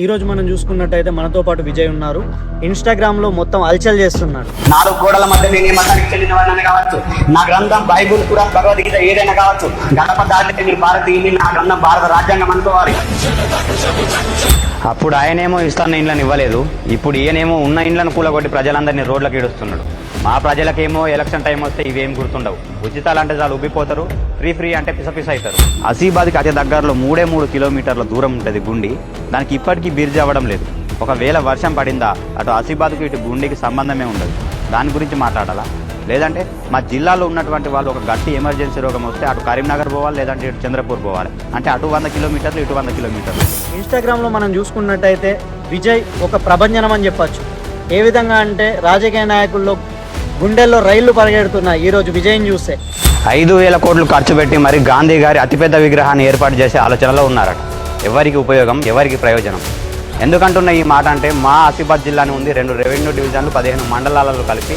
ఈ రోజు మనం చూసుకున్నట్టయితే మనతో పాటు విజయ్ ఉన్నారు. ఇన్స్టాగ్రామ్ లో మొత్తం అల్చల్ చేస్తున్నాడు. 4 గోడల మధ్య నేను మతానికి చెందిన వాడిని కావచ్చు, నా గ్రంథం బైబుల్ కూడా భగవద్గీత ఏదైనా కావచ్చు, గడప దాటితే మీరు భారతీయుని, నా గ్రంథం భారత రాజ్యాంగం అనుకోవాలి. అప్పుడు ఆయనేమో ఇస్తాన్న ఇండ్లను ఇవ్వలేదు, ఇప్పుడు ఈయనేమో ఉన్న ఇండ్లను కూలగొట్టి ప్రజలందరినీ రోడ్లకు ఈడుస్తున్నాడు. మా ప్రజలకేమో ఎలక్షన్ టైం వస్తే ఇవేం గుర్తుండవు. ఉచితాలు అంటే చాలు ఉబ్బిపోతారు, ఫ్రీ అంటే పిసపిస అవుతారు. ఆసిఫాబాద్కి అతి దగ్గరలో 3 కిలోమీటర్ల దూరం ఉంటుంది గుండి. దానికి ఇప్పటికీ బిర్జి అవ్వడం లేదు. ఒకవేళ వర్షం పడిందా అటు ఆసిఫాబాద్కి ఇటు గుండికి సంబంధమే ఉండదు. దాని గురించి మాట్లాడాలా? లేదంటే మా జిల్లాలో ఉన్నటువంటి వాళ్ళు ఒక గట్టి ఎమర్జెన్సీ రోగం వస్తే అటు కరీంనగర్ పోవాలి, లేదంటే ఇటు చంద్రపూర్ పోవాలి. అంటే అటు 100 కిలోమీటర్లు, ఇటు 100 కిలోమీటర్లు. ఇన్స్టాగ్రామ్ లో మనం చూసుకున్నట్టయితే విజయ్ ఒక ప్రభంజనం అని చెప్పచ్చు. ఏ విధంగా అంటే రాజకీయ నాయకుల్లో గుండెల్లో రైళ్లు పరిగెడుతున్నాయి ఈ రోజు విజయ్ని చూస్తే. 5,000 కోట్లు ఖర్చు పెట్టి మరి గాంధీ గారి అతిపెద్ద విగ్రహాన్ని ఏర్పాటు చేసే ఆలోచనలో ఉన్నారట. ఎవరికి ఉపయోగం, ఎవరికి ప్రయోజనం? ఎందుకంటున్న ఈ మాట అంటే మా ఆసిఫాబాద్ జిల్లాని ఉంది 2 రెవెన్యూ డివిజన్లు, 15 మండలాలలో కలిపి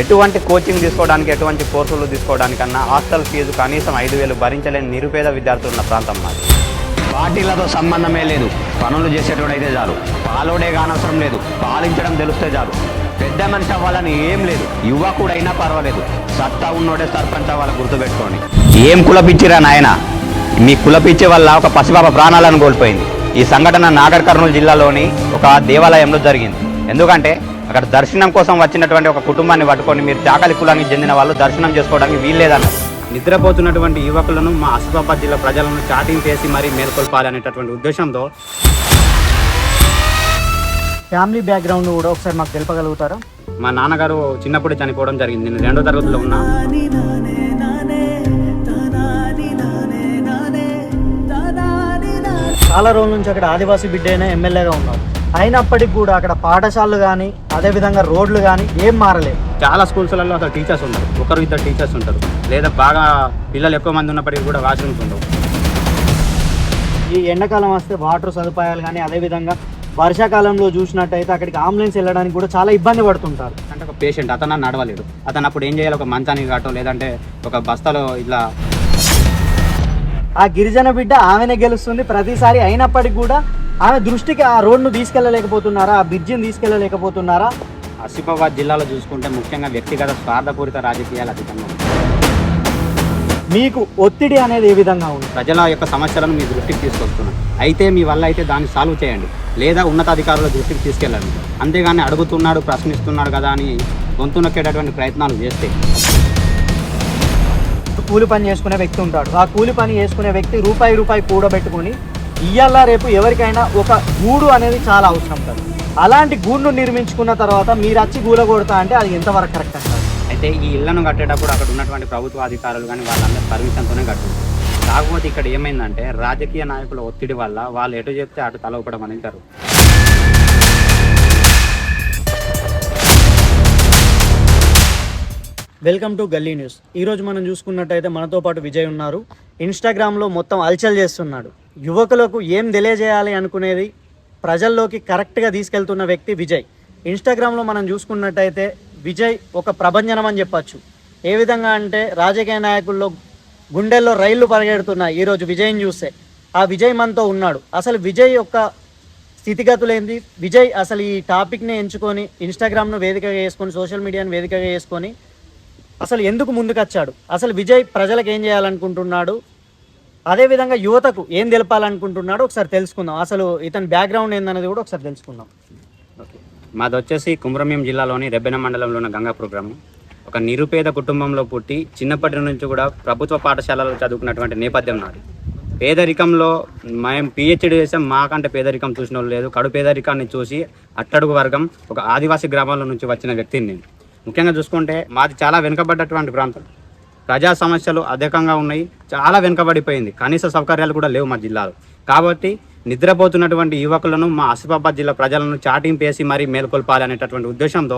ఎటువంటి కోచింగ్ తీసుకోవడానికి, ఎటువంటి కోర్సులు తీసుకోవడానికన్నా హాస్టల్ ఫీజు కనీసం 5,000 భరించలేని నిరుపేద విద్యార్థులు ఉన్న ప్రాంతం మాది. పార్టీలతో సంబంధమే లేదు, పనులు చేసేటోడైతే చాలు. పాలోడే కానవసరం లేదు, పాలించడం తెలిస్తే చాలు. పెద్ద మనిషి అవ్వాలని ఏం లేదు, యువకుడైనా పర్వాలేదు, సత్తా ఉన్నోడే సర్పంచ్ అవ్వాలని గుర్తుపెట్టుకోండి. ఏం కులపిచ్చిరా నాయన? మీ కులపిచ్చే వల్ల ఒక పసిపాప ప్రాణాలను కోల్పోయింది. ఈ సంఘటన నాగర్ కర్నూలు జిల్లాలోని ఒక దేవాలయంలో జరిగింది. ఎందుకంటే అక్కడ దర్శనం కోసం వచ్చినటువంటి ఒక కుటుంబాన్ని పట్టుకొని మీరు చాకలి కులానికి చెందిన వాళ్ళు దర్శనం చేసుకోవడానికి వీల్లేదన్నారు. నిద్రపోతున్నటువంటి యువకులను మా ఆసిఫాబాద్ జిల్లా ప్రజలను చాటింగ్ చేసి మరీ మేల్కొల్పాలి అనేటటువంటి ఉద్దేశంతో. ఫ్యామిలీ బ్యాక్గ్రౌండ్ కూడా ఒకసారి మాకు తెలుపగలుగుతారా? మా నాన్నగారు చిన్నప్పుడే చనిపోవడం జరిగింది. నేను 2వ తరగతిలో ఉన్నా. చాలా రోజుల నుంచి అక్కడ ఆదివాసీ బిడ్డ అయినా ఎమ్మెల్యేగా ఉన్నారు. అయినప్పటికీ కూడా అక్కడ పాఠశాలలు కానీ అదేవిధంగా రోడ్లు కానీ ఏం మారలేదు. చాలా స్కూల్స్లలో అసలు టీచర్స్ ఉంటారు, 1-2 టీచర్స్ ఉంటారు, లేదా బాగా పిల్లలు ఎక్కువ మంది ఉన్నప్పటికీ కూడా వాష్రూమ్స్ ఉండవు. ఈ ఎండాకాలం వస్తే వాటర్ సదుపాయాలు కానీ అదేవిధంగా వర్షాకాలంలో చూసినట్టయితే అక్కడికి అంబులెన్స్ వెళ్ళడానికి కూడా చాలా ఇబ్బంది పడుతుంటారు. అంటే ఒక పేషెంట్ అతను నడవలేడు, అతను అప్పుడు ఏం చేయాలి? ఒక మంచానికి కాటో లేదంటే ఒక బస్తాలో ఇలా. ఆ గిరిజన బిడ్డ ఆమెనే గెలుస్తుంది ప్రతిసారి. అయినప్పటికీ కూడా ఆమె దృష్టికి ఆ రోడ్ను తీసుకెళ్ళలేకపోతున్నారా, ఆ బ్రిడ్జిని తీసుకెళ్ళలేకపోతున్నారా? ఆసిఫాబాద్ జిల్లాలో చూసుకుంటే ముఖ్యంగా వ్యక్తిగత స్వార్థపూరిత రాజకీయాలు అధికంగా ఉన్నాయి. మీకు ఒత్తిడి అనేది ఏ విధంగా ఉంది? ప్రజల యొక్క సమస్యలను మీ దృష్టికి తీసుకొస్తున్నాను. అయితే మీ వల్ల అయితే దాన్ని సాల్వ్ చేయండి, లేదా ఉన్నతాధికారుల దృష్టికి తీసుకెళ్ళండి. అంతేగాని అడుగుతున్నాడు, ప్రశ్నిస్తున్నాడు కదా అని గొంతు నొక్కేటటువంటి ప్రయత్నాలు చేస్తే. కూలి పని చేసుకునే వ్యక్తి ఉంటాడు. ఆ కూలి పని చేసుకునే వ్యక్తి రూపాయి కూడబెట్టుకుని ఇయ్యాల రేపు ఎవరికైనా ఒక గూడు అనేది చాలా అవసరం కదా. అలాంటి గూడును నిర్మించుకున్న తర్వాత మీరు వచ్చి గూల కొడతా అంటే అది ఎంతవరకు కరెక్ట్ అంటారు? అయితే ఈ ఇళ్లను కట్టేటప్పుడు అక్కడ ఉన్నటువంటి ప్రభుత్వ అధికారులు కానీ వాళ్ళందరూ పర్మిషన్తోనే కట్టారు. కాకపోతే ఇక్కడ ఏమైందంటే రాజకీయ నాయకుల ఒత్తిడి వల్ల వాళ్ళు ఎటు చెప్తే అటు తల ఊపడం అనేది జరుగుతుంది. వెల్కమ్ టు గల్లీ న్యూస్. ఈరోజు మనం చూసుకున్నట్టయితే మనతో పాటు విజయ్ ఉన్నారు. ఇన్స్టాగ్రామ్లో మొత్తం అల్చల్ చేస్తున్నాడు. యువకులకు ఏం తెలియజేయాలి అనుకునేది ప్రజల్లోకి కరెక్ట్గా తీసుకెళ్తున్న వ్యక్తి విజయ్. ఇన్స్టాగ్రామ్లో మనం చూసుకున్నట్టయితే విజయ్ ఒక ప్రభంజనం అని చెప్పచ్చు. ఏ విధంగా అంటే రాజకీయ నాయకుల్లో గుండెల్లో రైళ్లు పరిగెడుతున్నాయి ఈరోజు విజయ్ని చూస్తే. ఆ విజయ్ మనతో ఉన్నాడు. అసలు విజయ్ యొక్క స్థితిగతులు ఏంది, విజయ్ అసలు ఈ టాపిక్ని ఎంచుకొని ఇన్స్టాగ్రామ్ను వేదికగా చేసుకొని, సోషల్ మీడియాను వేదికగా చేసుకొని అసలు ఎందుకు ముందుకు వచ్చాడు, అసలు విజయ్ ప్రజలకు ఏం చేయాలనుకుంటున్నాడు, అదేవిధంగా యువతకు ఏం తెలపాలనుకుంటున్నాడు ఒకసారి తెలుసుకుందాం. అసలు ఇతని బ్యాక్గ్రౌండ్ ఏందనేది కూడా ఒకసారి తెలుసుకుందాం. ఓకే, మాది వచ్చేసి కుమ్రంభీం జిల్లాలోని రెబ్బెన మండలంలో ఉన్న గంగాపూర్ గ్రామం. ఒక నిరుపేద కుటుంబంలో పుట్టి చిన్నప్పటి నుంచి కూడా ప్రభుత్వ పాఠశాలలో చదువుకున్నటువంటి నేపథ్యం నాది. పేదరికంలో మేము పిహెచ్డీ చేసాం, మాకంటే పేదరికం చూసిన వాళ్ళు లేదు. కడు పేదరికాన్ని చూసి అట్టడుగు వర్గం ఒక ఆదివాసీ గ్రామాల నుంచి వచ్చిన వ్యక్తిని నేను. ముఖ్యంగా చూసుకుంటే మాది చాలా వెనుకబడ్డటువంటి ప్రాంతం. ప్రజా సమస్యలు అధికంగా ఉన్నాయి, చాలా వెనుకబడిపోయింది. కనీస సౌకర్యాలు కూడా లేవు మా జిల్లాలో. కాబట్టి నిద్రపోతున్నటువంటి యువకులను మా ఆసిఫాబాద్ జిల్లా ప్రజలను చాటింగ్ చేసి మరీ మేల్కొల్పాలి అనేటటువంటి ఉద్దేశంతో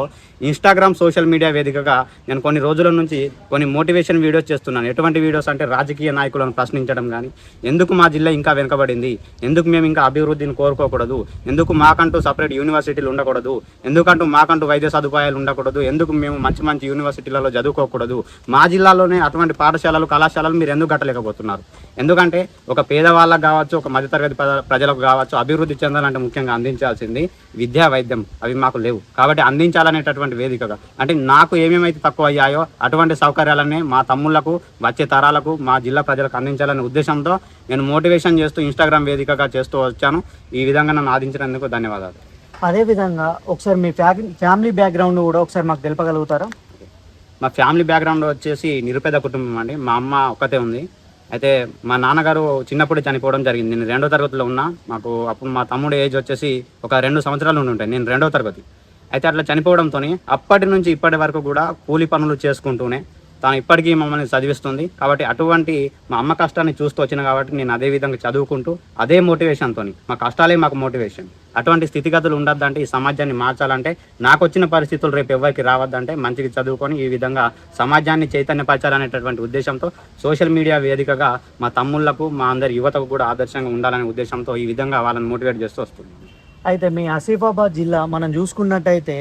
ఇన్స్టాగ్రామ్ సోషల్ మీడియా వేదికగా నేను కొన్ని రోజుల నుంచి కొన్ని మోటివేషన్ వీడియోస్ చేస్తున్నాను. ఎటువంటి వీడియోస్ అంటే రాజకీయ నాయకులను ప్రశ్నించడం కానీ, ఎందుకు మా జిల్లా ఇంకా వెనుకబడింది, ఎందుకు మేము ఇంకా అభివృద్ధిని కోరుకోకూడదు, ఎందుకు మాకంటూ సపరేట్ యూనివర్సిటీలు ఉండకూడదు, ఎందుకంటూ మాకంటూ వైద్య సదుపాయాలు ఉండకూడదు, ఎందుకు మేము మంచి మంచి యూనివర్సిటీలలో చదువుకోకూడదు, మా జిల్లాలోనే అటువంటి పాఠశాలలు కళాశాలలు మీరు ఎందుకు కట్టలేకపోతున్నారు, ఎందుకంటే ఒక పేదవాళ్ళకు కావచ్చు, ఒక మధ్యతరగతి ప్రజలకు కావచ్చు అభివృద్ధి చెందాలంటే ముఖ్యంగా అందించాల్సింది విద్యా వైద్యం, అవి మాకు లేవు. కాబట్టి అందించాలనేటటువంటి వేదికగా అంటే నాకు ఏమేమైతే తక్కువ అయ్యాయో అటువంటి సౌకర్యాలన్నీ మా తమ్ముళ్లకు వచ్చే తరాలకు మా జిల్లా ప్రజలకు అందించాలనే ఉద్దేశంతో నేను మోటివేషన్ చేస్తూ ఇన్స్టాగ్రామ్ వేదికగా చేస్తూ వచ్చాను. ఈ విధంగా నన్ను ఆదించినందుకు ధన్యవాదాలు. అదేవిధంగా ఒకసారి మీ ఫ్యామిలీ బ్యాక్గ్రౌండ్ కూడా ఒకసారి మాకు తెలుపగలుగుతారా? మా ఫ్యామిలీ బ్యాక్గ్రౌండ్ వచ్చేసి నిరుపేద కుటుంబం అండి. మా అమ్మ ఒక్కతే ఉంది. అయితే మా నాన్నగారు చిన్నప్పుడే చనిపోవడం జరిగింది. నేను 2వ తరగతిలో ఉన్నా. మాకు అప్పుడు మా తమ్ముడు ఏజ్ వచ్చేసి ఒక 2 సంవత్సరాలు ఉండి ఉంటాయి. నేను 2వ తరగతి. అయితే అట్లా చనిపోవడంతో అప్పటి నుంచి ఇప్పటి వరకు కూడా కూలి పనులు చేసుకుంటూనే తాను ఇప్పటికీ మమ్మల్ని చదివిస్తుంది. కాబట్టి అటువంటి మా అమ్మ కష్టాన్ని చూస్తూ వచ్చిన కాబట్టి నేను అదే విధంగా చదువుకుంటూ అదే మోటివేషన్తో మా కష్టాలే మాకు మోటివేషన్. అటువంటి స్థితిగతులు ఉండద్దంటే, ఈ సమాజాన్ని మార్చాలంటే, నాకు వచ్చిన పరిస్థితులు రేపు ఎవరికి రావద్దంటే మంచిగా చదువుకొని ఈ విధంగా సమాజాన్ని చైతన్యపరచాలనేటటువంటి ఉద్దేశంతో సోషల్ మీడియా వేదికగా మా తమ్ముళ్లకు మా అందరి యువతకు కూడా ఆదర్శంగా ఉండాలనే ఉద్దేశంతో ఈ విధంగా వాళ్ళని మోటివేట్ చేస్తూ వస్తుంది. అయితే మీ ఆసిఫాబాద్ జిల్లా మనం చూసుకున్నట్టయితే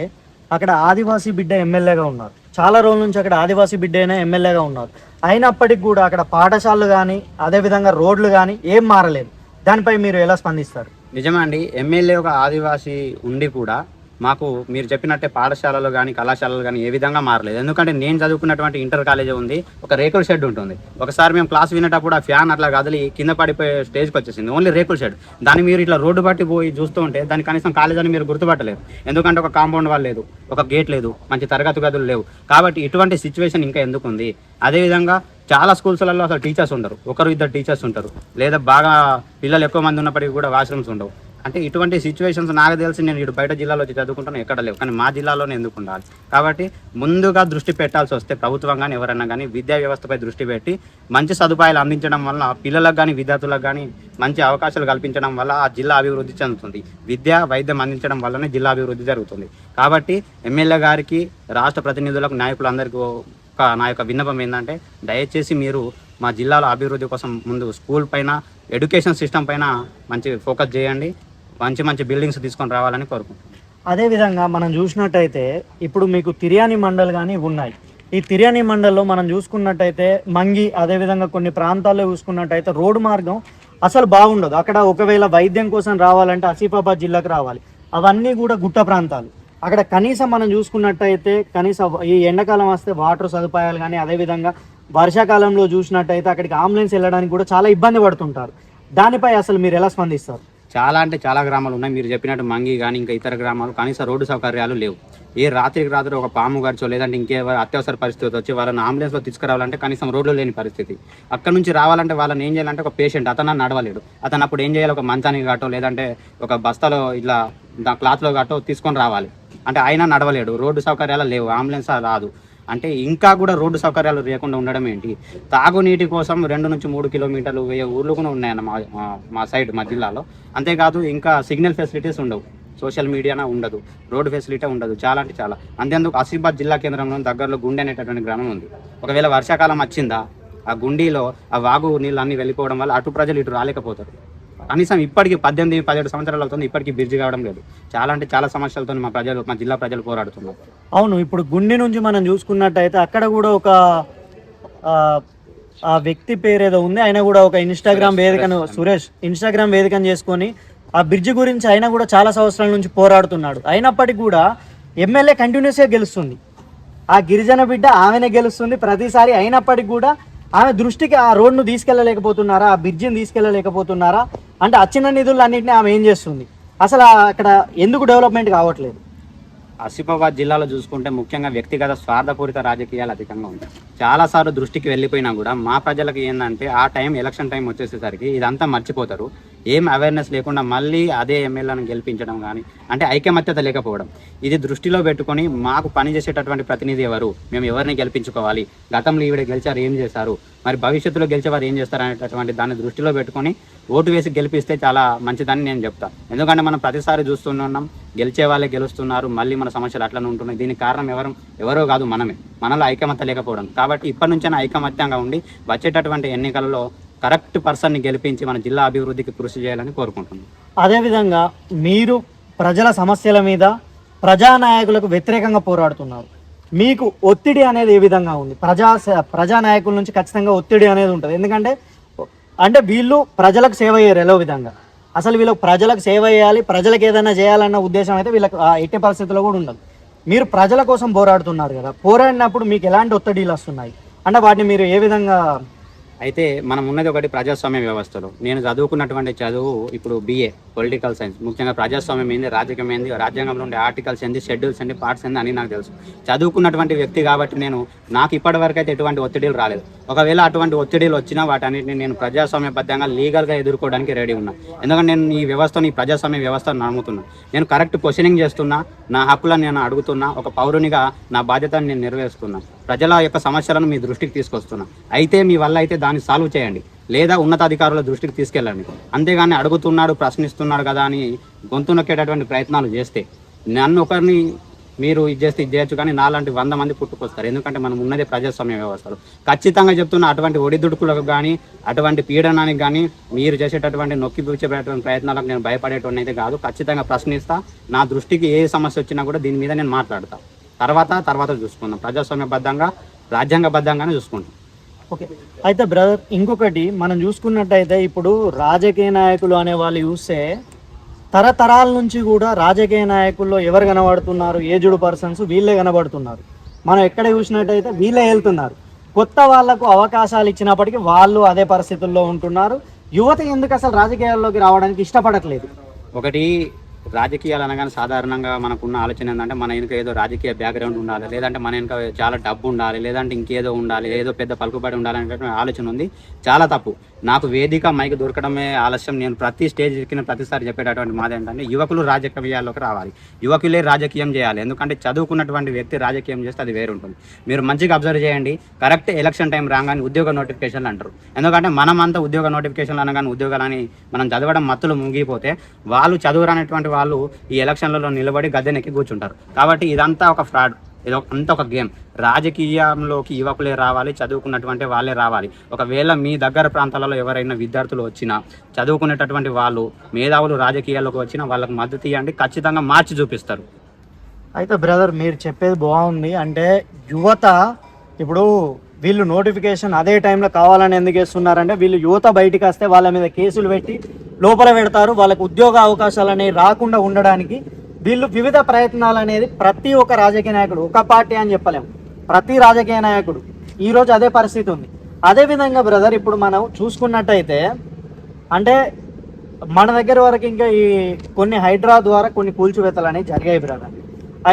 అక్కడ ఆదివాసీ బిడ్డ ఎమ్మెల్యేగా ఉన్నారు. చాలా రోజుల నుంచి అక్కడ ఆదివాసీ బిడ్డ అయినా ఎమ్మెల్యేగా ఉన్నారు. అయినప్పటికీ కూడా అక్కడ పాఠశాలలు కానీ అదేవిధంగా రోడ్లు కానీ ఏం మారలేదు. దానిపై మీరు ఎలా స్పందిస్తారు? నిజమే అండి. ఎమ్మెల్యే ఒక ఆదివాసీ ఉండి కూడా మాకు మీరు చెప్పినట్టే పాఠశాలలు కానీ కళాశాలలు కానీ ఏ విధంగా మారలేదు. ఎందుకంటే నేను చదువుకున్నటువంటి ఇంటర్ కాలేజీ ఉంది, ఒక రేకుల షెడ్ ఉంటుంది. ఒకసారి మేము క్లాస్ వినేటప్పుడు ఆ ఫ్యాన్ అట్లా కదిలి కింద పడిపోయే స్టేజ్కి వచ్చేసింది. ఓన్లీ రేకుల షెడ్. దాన్ని మీరు ఇట్లా రోడ్డు బట్టి పోయి చూస్తూ ఉంటే దాని కనీసం కాలేజ్ అని మీరు గుర్తుపట్టలేరు. ఎందుకంటే ఒక కాంపౌండ్ వాల్ లేదు, ఒక గేట్ లేదు, మంచి తరగతి గదులు లేవు. కాబట్టి ఇటువంటి సిచ్యువేషన్ ఇంకా ఎందుకు ఉంది? అదేవిధంగా చాలా స్కూల్స్లలో అసలు టీచర్స్ ఉండరు, 1-2 టీచర్స్ ఉంటారు, లేదా బాగా పిల్లలు ఎక్కువ మంది ఉన్నప్పటికీ కూడా వాష్రూమ్స్ ఉండవు. అంటే ఇటువంటి సిచ్యువేషన్స్ నాకు తెలిసి నేను ఇటు బయట జిల్లాలో వచ్చి చదువుకుంటాను ఎక్కడ లేవు, కానీ మా జిల్లాలోనే ఎందుకు ఉండాలి? కాబట్టి ముందుగా దృష్టి పెట్టాల్సి వస్తే ప్రభుత్వం కానీ ఎవరైనా కానీ విద్యా వ్యవస్థపై దృష్టి పెట్టి మంచి సదుపాయాలు అందించడం వల్ల పిల్లలకు కానీ విద్యార్థులకు కానీ మంచి అవకాశాలు కల్పించడం వల్ల ఆ జిల్లా అభివృద్ధి చెందుతుంది. విద్యా వైద్యం అందించడం వల్లనే జిల్లా అభివృద్ధి జరుగుతుంది. కాబట్టి ఎమ్మెల్యే గారికి, రాష్ట్ర ప్రతినిధులకు, నాయకులందరికీ నా యొక్క విన్నపం ఏంటంటే దయచేసి మీరు మా జిల్లాలో అభివృద్ధి కోసం ముందు స్కూల్ పైన, ఎడ్యుకేషన్ సిస్టమ్ పైన మంచి ఫోకస్ చేయండి. మంచి బిల్డింగ్స్ తీసుకొని రావాలని కోరుకుంటున్నాను. అదేవిధంగా మనం చూసినట్టయితే ఇప్పుడు మీకు తిర్యాని మండల్ కానీ ఉన్నాయి. ఈ తిర్యాని మండల్లో మనం చూసుకున్నట్టయితే మంగి, అదేవిధంగా కొన్ని ప్రాంతాల్లో చూసుకున్నట్టయితే రోడ్డు మార్గం అసలు బాగుండదు. అక్కడ ఒకవేళ వైద్యం కోసం రావాలంటే ఆసిఫాబాద్ జిల్లాకు రావాలి. అవన్నీ కూడా గుట్ట ప్రాంతాలు. అక్కడ కనీసం మనం చూసుకున్నట్టయితే కనీసం ఈ ఎండాకాలం వస్తే వాటర్ సదుపాయాలు కానీ, అదేవిధంగా వర్షాకాలంలో చూసినట్టయితే అక్కడికి అంబులెన్స్ వెళ్ళడానికి కూడా చాలా ఇబ్బంది పడుతుంటారు. దానిపై అసలు మీరు ఎలా స్పందిస్తారు? చాలా అంటే చాలా గ్రామాలు ఉన్నాయి. మీరు చెప్పినట్టు మంగి కానీ ఇంకా ఇతర గ్రామాలు కనీస రోడ్డు సౌకర్యాలు లేవు. ఏ రాత్రికి రాత్రి ఒక పాము గడిచో లేదంటే ఇంకేమైనా అత్యవసర పరిస్థితి వచ్చి వాళ్ళని అంబులెన్స్లో తీసుకురావాలంటే కనీసం రోడ్లు లేని పరిస్థితి. అక్కడ నుంచి రావాలంటే వాళ్ళని ఏం చేయాలంటే ఒక పేషెంట్ అతను నడవలేడు. అతను అప్పుడు ఏం చేయాలి? ఒక మంచానికి గట్టో లేదంటే ఒక బస్తాలో ఇట్లా క్లాత్లో గట్టో తీసుకొని రావాలి. అంటే అయినా నడవలేడు. రోడ్డు సౌకర్యాలు లేవు, అంబులెన్స్ రాదు. అంటే ఇంకా కూడా రోడ్డు సౌకర్యాలు లేకుండా ఉండడం ఏంటి? తాగునీటి కోసం 2 నుంచి 3 కిలోమీటర్లు 1000 ఊర్లు కూడా ఉన్నాయన్న మా సైడ్, మా జిల్లాలో. అంతేకాదు ఇంకా సిగ్నల్ ఫెసిలిటీస్ ఉండవు, సోషల్ మీడియానా ఉండదు, రోడ్డు ఫెసిలిటీ ఉండదు. చాలా అంటే చాలా. అంతేందుకు ఆసిఫాబాద్ జిల్లా కేంద్రంలో దగ్గరలో గుండె అనేటటువంటి గ్రామం ఉంది. ఒకవేళ వర్షాకాలం వచ్చిందా ఆ గుండీలో ఆ వాగు నీళ్ళు అన్నీ వెళ్ళిపోవడం వల్ల అటు ప్రజలు ఇటు రాలేకపోతారు. కనీసం ఇప్పటికీ 18-17 సంవత్సరాలు అవుతుంది, ఇప్పటికీ బ్రిడ్జి కావడం లేదు. చాలా అంటే చాలా సమస్యలతో మా జిల్లా ప్రజలు పోరాడుతున్నారు. అవును, ఇప్పుడు గుండె నుంచి మనం చూసుకున్నట్టయితే అక్కడ కూడా ఒక ఆ వ్యక్తి పేరు ఏదో ఉంది, ఆయన కూడా ఒక ఇన్స్టాగ్రామ్ వేదికను, సురేష్ ఇన్స్టాగ్రామ్ వేదికను చేసుకొని ఆ బ్రిడ్జి గురించి ఆయన కూడా చాలా సంవత్సరాల నుంచి పోరాడుతున్నాడు. అయినప్పటికీ కూడా ఎమ్మెల్యే కంటిన్యూస్గా గెలుస్తుంది. ఆ గిరిజన బిడ్డ ఆమెనే గెలుస్తుంది ప్రతిసారి. అయినప్పటికీ కూడా ఆమె దృష్టికి ఆ రోడ్ను తీసుకెళ్ళలేకపోతున్నారా, ఆ బ్రిడ్జిని తీసుకెళ్ళలేకపోతున్నారా? అంటే వచ్చిన నిధులు అన్నింటినీ ఆమె ఏం చేస్తుంది? అసలు అక్కడ ఎందుకు డెవలప్మెంట్ కావట్లేదు? ఆసిఫాబాద్ జిల్లాలో చూసుకుంటే ముఖ్యంగా వ్యక్తిగత స్వార్థపూరిత రాజకీయాలు అధికంగా ఉంటాయి. చాలాసార్లు దృష్టికి వెళ్ళిపోయినా కూడా మా ప్రజలకు ఏంటంటే ఆ ఎలక్షన్ టైం వచ్చేసేసరికి ఇదంతా మర్చిపోతారు. ఏం అవేర్నెస్ లేకుండా మళ్ళీ అదే ఎమ్మెల్యేలను గెలిపించడం కానీ, అంటే ఐకమత్యత లేకపోవడం. ఇది దృష్టిలో పెట్టుకొని మాకు పనిచేసేటటువంటి ప్రతినిధి ఎవరు, మేము ఎవరిని గెలిపించుకోవాలి, గతంలో ఈవిడ గెలిచారు ఏం చేశారు, మరి భవిష్యత్తులో గెలిచేవారు ఏం చేస్తారు అనేటటువంటి దాన్ని దృష్టిలో పెట్టుకొని ఓటు వేసి గెలిపిస్తే చాలా మంచిదని నేను చెప్తాను. ఎందుకంటే మనం ప్రతిసారి చూస్తున్నాం గెలిచే వాళ్ళే గెలుస్తున్నారు, మళ్ళీ మన సమస్యలు అట్లనే ఉంటున్నాయి. దీనికి కారణం ఎవరో కాదు, మనమే. మనలో ఐకమత్య లేకపోవడం. కాబట్టి ఇప్పటి నుంచైనా ఐకమత్యంగా ఉండి వచ్చేటటువంటి ఎన్నికలలో కరెక్ట్ పర్సన్ని గెలిపించి మన జిల్లా అభివృద్ధికి కృషి చేయాలని కోరుకుంటున్నాను. అదేవిధంగా మీరు ప్రజల సమస్యల మీద ప్రజానాయకులకు వ్యతిరేకంగా పోరాడుతున్నారు. మీకు ఒత్తిడి అనేది ఏ విధంగా ఉంది? ప్రజానాయకుల నుంచి ఖచ్చితంగా ఒత్తిడి అనేది ఉంటుంది. ఎందుకంటే వీళ్ళు ప్రజలకు సేవ చేయరు ఎలో విధంగా. అసలు వీళ్ళకి ప్రజలకు సేవ చేయాలి, ప్రజలకు ఏదైనా చేయాలన్న ఉద్దేశం అయితే వీళ్ళకి ఎట్టి పరిస్థితుల్లో కూడా ఉండదు. మీరు ప్రజల కోసం పోరాడుతున్నారు కదా, పోరాడినప్పుడు మీకు ఎలాంటి ఒత్తిడిలు వస్తున్నాయి అంటే వాటిని మీరు ఏ విధంగా? అయితే మనం ఉన్నది ఒకటి ప్రజాస్వామ్య వ్యవస్థలో. నేను చదువుకున్నటువంటి చదువు ఇప్పుడు BA పొలిటికల్ సైన్స్. ముఖ్యంగా ప్రజాస్వామ్యం ఏంది, రాజకీయం ఏంది, రాజ్యాంగంలో ఉండే ఆర్టికల్స్ ఏంది, షెడ్యూల్స్ ఏంది, పార్ట్స్ ఏంది అని నాకు తెలుసు. చదువుకున్నటువంటి వ్యక్తి కాబట్టి నాకు ఇప్పటి వరకు అయితే ఎటువంటి ఒత్తిడిలు రాలేదు. ఒకవేళ అటువంటి ఒత్తిడిలు వచ్చినా వాటన్నిటిని నేను ప్రజాస్వామ్యబద్ధంగా లీగల్గా ఎదుర్కోవడానికి రెడీ ఉన్నా. ఎందుకంటే నేను ఈ వ్యవస్థను, ఈ ప్రజాస్వామ్య వ్యవస్థను నమ్ముతున్నా. నేను కరెక్ట్ క్వశ్చనింగ్ చేస్తున్నా, నా హక్కులను నేను అడుగుతున్నా, ఒక పౌరునిగా నా బాధ్యతను నేను నెరవేరుస్తున్నా, ప్రజల యొక్క సమస్యలను మీ దృష్టికి తీసుకొస్తున్నా. అయితే మీ వల్ల అయితే దాన్ని సాల్వ్ చేయండి, లేదా ఉన్నతాధికారుల దృష్టికి తీసుకెళ్ళండి. అంతేగాని అడుగుతున్నాడు, ప్రశ్నిస్తున్నాడు కదా అని గొంతు నొక్కేటటువంటి ప్రయత్నాలు చేస్తే, నన్ను ఒకరిని మీరు ఇది చేస్తే ఇది చేయొచ్చు, కానీ నాలాంటి 100 మంది పుట్టుకొస్తారు. ఎందుకంటే మనం ఉన్నదే ప్రజాస్వామ్య వ్యవస్థలో. ఖచ్చితంగా చెప్తున్న అటువంటి ఒడిదుడుకులకు కానీ, అటువంటి పీడనానికి కానీ, మీరు చేసేటటువంటి నొక్కి పూచేటటువంటి ప్రయత్నాలకు నేను భయపడేటువంటి అయితే కాదు. ఖచ్చితంగా ప్రశ్నిస్తా. నా దృష్టికి ఏ సమస్య వచ్చినా కూడా దీని మీద నేను మాట్లాడతా. తర్వాత చూసుకుందాం. ప్రజాస్వామ్యబద్ధంగా, రాజ్యాంగబద్ధంగానే చూసుకుంటాం. ఓకే. అయితే బ్రదర్, ఇంకొకటి మనం చూసుకున్నట్టయితే ఇప్పుడు రాజకీయ నాయకులు అనే వాళ్ళు చూస్తే తరతరాల నుంచి కూడా రాజకీయ నాయకుల్లో ఎవరు కనబడుతున్నారు? ఏజ్డ్ పర్సన్స్ వీళ్ళే కనబడుతున్నారు. మనం ఎక్కడ చూసినట్టయితే వీళ్ళే వెళ్తున్నారు. కొత్త వాళ్లకు అవకాశాలు ఇచ్చినప్పటికీ వాళ్ళు అదే పరిస్థితుల్లో ఉంటున్నారు. యువత ఎందుకు అసలు రాజకీయాల్లోకి రావడానికి ఇష్టపడట్లేదు? ఒకటి, రాజకీయాలు అనగానే సాధారణంగా మనకున్న ఆలోచన ఏంటంటే మన వెనుక ఏదో రాజకీయ బ్యాక్గ్రౌండ్ ఉండాలి, లేదంటే మన వెనుక చాలా డబ్బు ఉండాలి, లేదంటే ఇంకేదో ఉండాలి, ఏదో పెద్ద పలుకుబడి ఉండాలి అనేటువంటి ఆలోచన ఉంది. చాలా తప్పు. నాకు వేదిక, మైక్ దొరకడమే ఆలస్యం. నేను ప్రతి స్టేజ్ ఎక్కిన ప్రతిసారి చెప్పేటటువంటి మాట ఏంటంటే యువకులు రాజకీయాల్లోకి రావాలి, యువకులే రాజకీయం చేయాలి. ఎందుకంటే చదువుకున్నటువంటి వ్యక్తి రాజకీయం చేస్తే అది వేరు ఉంటుంది. మీరు మంచిగా అబ్జర్వ్ చేయండి. కరెక్ట్ ఎలక్షన్ టైం రాగానే ఉద్యోగ నోటిఫికేషన్లు అంటారు. ఎందుకంటే మనం అంతా ఉద్యోగ నోటిఫికేషన్లు అనగానే ఉద్యోగాలని మనం చదవడం మత్తులు ముగిపోతే, వాళ్ళు చదువురానటువంటి వాళ్ళు ఈ ఎలక్షన్లలో నిలబడి గద్దెనెక్కి కూర్చుంటారు. కాబట్టి ఇదంతా ఒక ఫ్రాడ్, అంతా ఒక గేమ్. రాజకీయంలోకి యువకులే రావాలి, చదువుకున్నటువంటి వాళ్ళే రావాలి. ఒకవేళ మీ దగ్గర ప్రాంతాలలో ఎవరైనా విద్యార్థులు వచ్చినా, చదువుకునేటటువంటి వాళ్ళు, మేధావులు రాజకీయాల్లోకి వచ్చినా వాళ్ళకి మద్దతు ఇవ్వండి. ఖచ్చితంగా మార్చి చూపిస్తారు. అయితే బ్రదర్, మీరు చెప్పేది బాగుంది. అంటే యువత ఇప్పుడు వీళ్ళు నోటిఫికేషన్ అదే టైంలో కావాలని ఎందుకు వేస్తున్నారంటే, వీళ్ళు యువత బయటికి వస్తే వాళ్ళ మీద కేసులు పెట్టి లోపల పెడతారు. వాళ్ళకు ఉద్యోగ అవకాశాలు అనేవి రాకుండా ఉండడానికి వీళ్ళు వివిధ ప్రయత్నాలు అనేది ప్రతి ఒక్క రాజకీయ నాయకుడు, ఒక పార్టీ అని చెప్పలేము, ప్రతి రాజకీయ నాయకుడు ఈరోజు అదే పరిస్థితి ఉంది. అదేవిధంగా బ్రదర్, ఇప్పుడు మనం చూసుకున్నట్టయితే అంటే మన దగ్గర వరకు ఇంకా ఈ కొన్ని హైడ్రా ద్వారా కొన్ని కూల్చివేతలు అనేవి జరిగాయి బ్రదర్.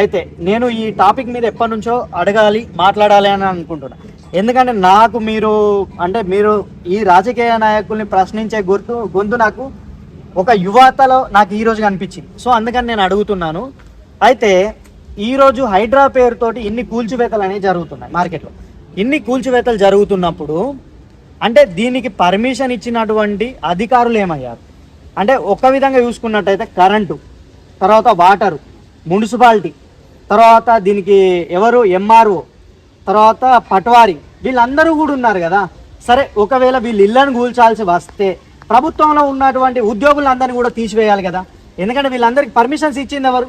అయితే నేను ఈ టాపిక్ మీద ఎప్పటి నుంచో అడగాలి, మాట్లాడాలి అని అనుకుంటున్నా. ఎందుకంటే నాకు మీరు ఈ రాజకీయ నాయకుల్ని ప్రశ్నించే గొంతు నాకు ఒక యువతలో నాకు ఈరోజు కనిపించింది. సో అందుకని నేను అడుగుతున్నాను. అయితే ఈరోజు హైడ్రా పేరుతోటి ఇన్ని కూల్చివేతలు అనేవి జరుగుతున్నాయి మార్కెట్లో. ఇన్ని కూల్చివేతలు జరుగుతున్నప్పుడు అంటే దీనికి పర్మిషన్ ఇచ్చినటువంటి అధికారులు ఏమయ్యారు అంటే, ఒక విధంగా చూసుకున్నట్టయితే కరెంటు, తర్వాత వాటరు, మున్సిపాలిటీ, తర్వాత దీనికి ఎవరు MRO, తర్వాత పట్వారీ, వీళ్ళందరూ కూడా ఉన్నారు కదా. సరే, ఒకవేళ వీళ్ళు ఇళ్ళను కూల్చాల్సి వస్తే ప్రభుత్వంలో ఉన్నటువంటి ఉద్యోగులందరినీ కూడా తీసివేయాలి కదా. ఎందుకంటే వీళ్ళందరికీ పర్మిషన్స్ ఇచ్చింది ఎవరు?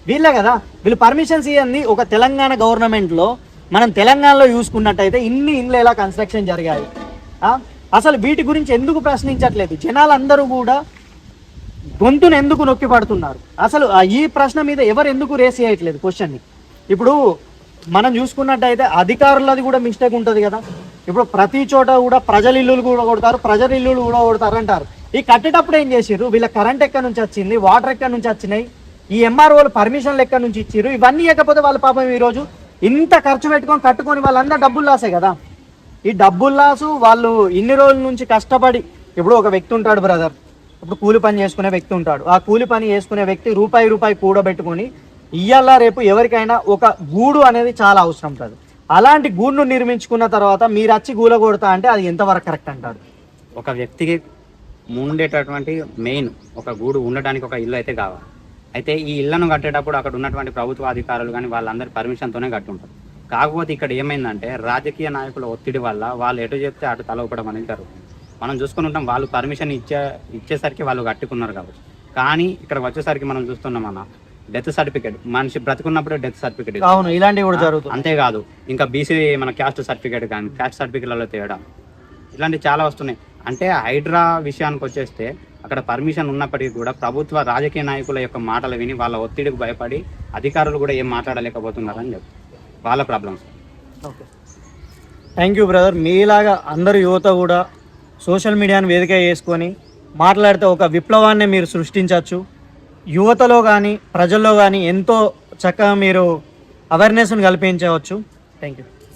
వీళ్ళే కదా. వీళ్ళు పర్మిషన్స్ ఇవ్వండి. ఒక తెలంగాణ గవర్నమెంట్లో మనం తెలంగాణలో చూసుకున్నట్టయితే ఇన్ని ఇండ్లు ఎలా కన్స్ట్రక్షన్ జరిగాయి, అసలు వీటి గురించి ఎందుకు ప్రశ్నించట్లేదు? జనాలందరూ కూడా గొంతును ఎందుకు నొక్కి పడుతున్నారు? అసలు ఈ ప్రశ్న మీద ఎవరు ఎందుకు రేస్ చేయట్లేదు క్వశ్చన్ని? ఇప్పుడు మనం చూసుకున్నట్టయితే అధికారులది కూడా మిస్టేక్ ఉంటుంది కదా. ఇప్పుడు ప్రతి చోట కూడా ప్రజల ఇల్లులు కూడా కొడతారు, ప్రజల ఇల్లులు కూడా కొడతారు అంటారు. ఈ కట్టేటప్పుడు ఏం చేసిర్రు? వీళ్ళ కరెంట్ ఎక్కడి నుంచి వచ్చింది, వాటర్ ఎక్కడి నుంచి వచ్చినాయి, ఈ MROలు పర్మిషన్లు ఎక్కడి నుంచి ఇచ్చిర్రు? ఇవన్నీ ఇవ్వకపోతే వాళ్ళ పాపం ఈరోజు ఇంత ఖర్చు పెట్టుకొని కట్టుకొని వాళ్ళందరూ డబ్బులు లాసే కదా. ఈ డబ్బులు లాసు వాళ్ళు ఇన్ని రోజుల నుంచి కష్టపడి, ఇప్పుడు ఒక వ్యక్తి ఉంటాడు బ్రదర్, ఇప్పుడు కూలి పని చేసుకునే వ్యక్తి ఉంటాడు. ఆ కూలి పని చేసుకునే వ్యక్తి రూపాయి కూడబెట్టుకొని ఇయ్యాల రేపు ఎవరికైనా ఒక గూడు అనేది చాలా అవసరం ఉంటుంది. అలాంటి గూడును నిర్మించుకున్న తర్వాత మీరు వచ్చి గూల కొడతా అంటే అది ఎంతవరకు కరెక్ట్ అంటారు? ఒక వ్యక్తికి ఉండేటటువంటి మెయిన్ ఒక గూడు ఉండడానికి ఒక ఇల్లు అయితే కావాలి. అయితే ఈ ఇళ్లను కట్టేటప్పుడు అక్కడ ఉన్నటువంటి ప్రభుత్వ అధికారులు కానీ వాళ్ళందరి పర్మిషన్తోనే కట్టుంటారు. కాకపోతే ఇక్కడ ఏమైందంటే రాజకీయ నాయకుల ఒత్తిడి వల్ల వాళ్ళు ఎటు చెప్తే అటు తల ఊపడం అనేది జరుగుతుంది. మనం చూసుకుని ఉంటాం, వాళ్ళు పర్మిషన్ ఇచ్చేసరికి వాళ్ళు కట్టుకున్నారు కాబట్టి. కానీ ఇక్కడ వచ్చేసరికి మనం చూస్తున్నాం అన్న డెత్ సర్టిఫికేట్, మనిషి బ్రతుకున్నప్పుడే డెత్ సర్టిఫికేట్. అవును, ఇలాంటివి కూడా జరుగుతుంది. అంతేకాదు ఇంకా BC మన క్యాస్ట్ సర్టిఫికేట్ కానీ క్యాస్ట్ సర్టిఫికేట్లలో తేడా, ఇలాంటివి చాలా వస్తున్నాయి. అంటే హైడ్రా విషయానికి వచ్చేస్తే అక్కడ పర్మిషన్ ఉన్నప్పటికీ కూడా ప్రభుత్వ రాజకీయ నాయకుల యొక్క మాటలు విని వాళ్ళ ఒత్తిడికి భయపడి అధికారులు కూడా ఏం మాట్లాడలేకపోతున్నారని చెప్పి వాళ్ళ problems. Okay, thank you brother. మీలాగా అందరు యువత కూడా సోషల్ మీడియాను వేదిక చేసుకొని మాట్లాడితే ఒక విప్లవాన్ని మీరు సృష్టించవచ్చు. యువతలో కానీ ప్రజల్లో కానీ ఎంతో చక్కగా మీరు అవేర్నెస్ను కల్పించవచ్చు. Thank you.